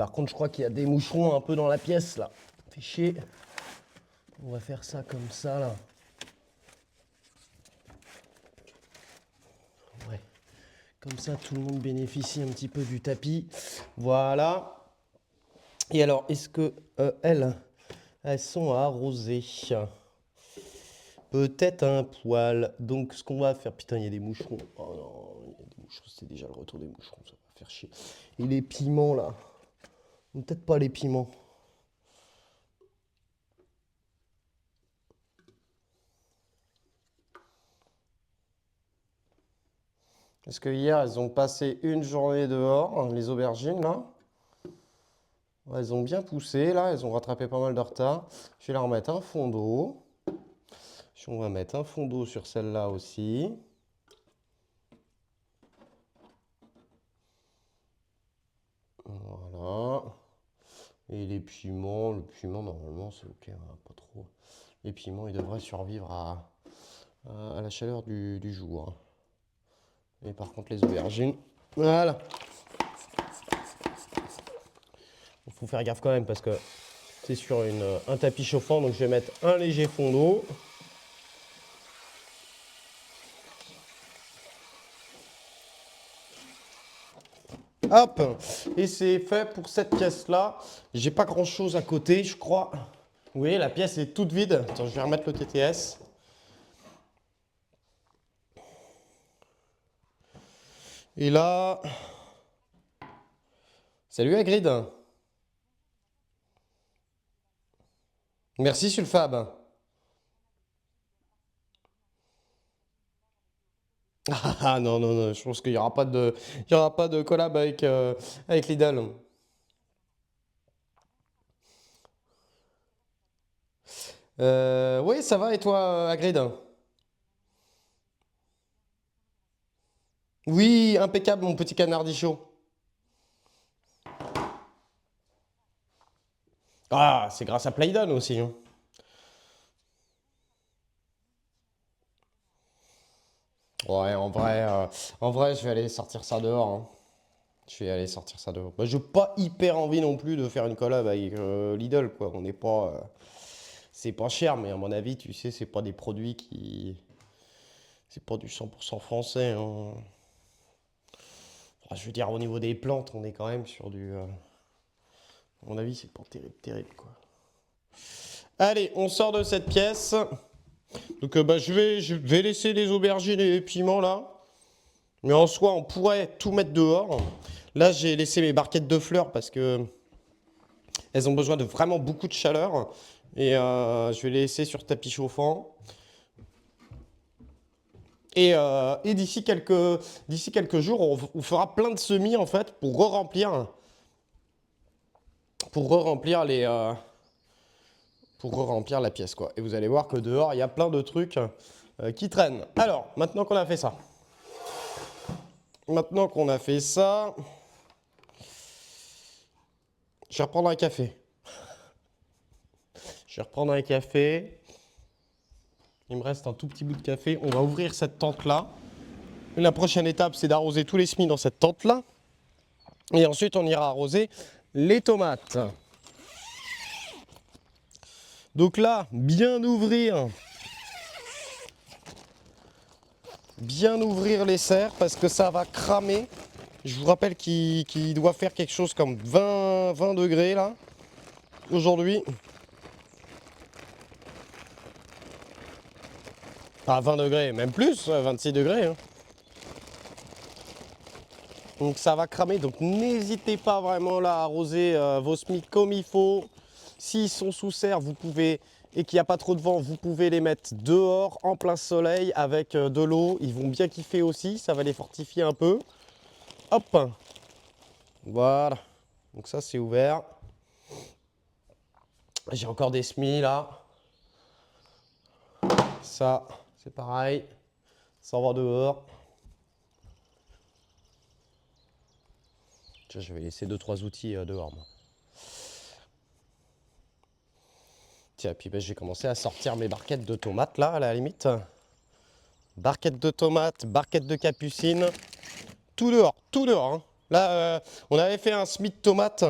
par contre, je crois qu'il y a des moucherons un peu dans la pièce, là. Fait chier. On va faire ça comme ça, là. Ouais. Comme ça, tout le monde bénéficie un petit peu du tapis. Voilà. Et alors, est-ce que elles sont arrosées? Peut-être un poil. Donc, ce qu'on va faire... Putain, il y a des moucherons. Oh non, il y a des moucherons. C'est déjà le retour des moucherons. Ça va faire chier. Et les piments, là. Peut-être pas les piments. Parce que hier, elles ont passé une journée dehors, les aubergines, là. Elles ont bien poussé, là. Elles ont rattrapé pas mal de retard. Je vais leur remettre un fond d'eau. On va mettre un fond d'eau sur celle-là aussi. Voilà. Et les piments, le piment, normalement, c'est ok, hein, pas trop. Les piments, ils devraient survivre à la chaleur du jour. Et par contre, les aubergines, voilà. Il faut faire gaffe quand même parce que c'est sur un tapis chauffant, donc je vais mettre un léger fond d'eau. Hop, et c'est fait pour cette pièce-là. J'ai pas grand-chose à côté, je crois. Vous voyez, la pièce est toute vide. Attends, je vais remettre le TTS. Et là... Salut Hagrid. Merci Sulfab. Ah non, non, non, je pense qu'il n'y aura pas de collab avec Lidl. Oui, ça va et toi, Hagrid? Oui, impeccable, mon petit canardichaud. Ah, c'est grâce à Playdon aussi, hein. Ouais, en vrai, je vais aller sortir ça dehors, hein. Je vais aller sortir ça dehors. Bah, j'ai pas hyper envie non plus de faire une collab avec Lidl, quoi. On n'est pas... c'est pas cher, mais à mon avis, tu sais, c'est pas des produits qui... C'est pas du 100% français, hein. Enfin, je veux dire, au niveau des plantes, on est quand même sur du... à mon avis, c'est pas terrible, terrible, quoi. Allez, on sort de cette pièce. Donc, bah, je vais laisser les aubergines et les piments, là. Mais en soi, on pourrait tout mettre dehors. Là, j'ai laissé mes barquettes de fleurs parce que elles ont besoin de vraiment beaucoup de chaleur. Et je vais les laisser sur tapis chauffant. Et d'ici quelques jours, on fera plein de semis en fait pour re-remplir la pièce, quoi. Et vous allez voir que dehors, il y a plein de trucs qui traînent. Alors, maintenant qu'on a fait ça, je vais reprendre un café. Il me reste un tout petit bout de café. On va ouvrir cette tente-là. La prochaine étape, c'est d'arroser tous les semis dans cette tente-là. Et ensuite, on ira arroser les tomates. Donc là, bien ouvrir les serres parce que ça va cramer. Je vous rappelle qu'il doit faire quelque chose comme 20 degrés là, aujourd'hui. Enfin 20 degrés, même plus, 26 degrés. Hein. Donc ça va cramer, donc n'hésitez pas vraiment là à arroser vos semis comme il faut. S'ils sont sous serre, vous pouvez, et qu'il n'y a pas trop de vent, vous pouvez les mettre dehors, en plein soleil, avec de l'eau. Ils vont bien kiffer aussi, ça va les fortifier un peu. Hop, voilà, donc ça c'est ouvert. J'ai encore des semis là. Ça, c'est pareil, ça va dehors. Tiens, je vais laisser 2-3 outils dehors, moi. Tiens, puis ben, je vais commencer à sortir mes barquettes de tomates là, à la limite. Barquettes de tomates, barquettes de capucines. Tout dehors, tout dehors. Hein. Là, on avait fait un semis de tomates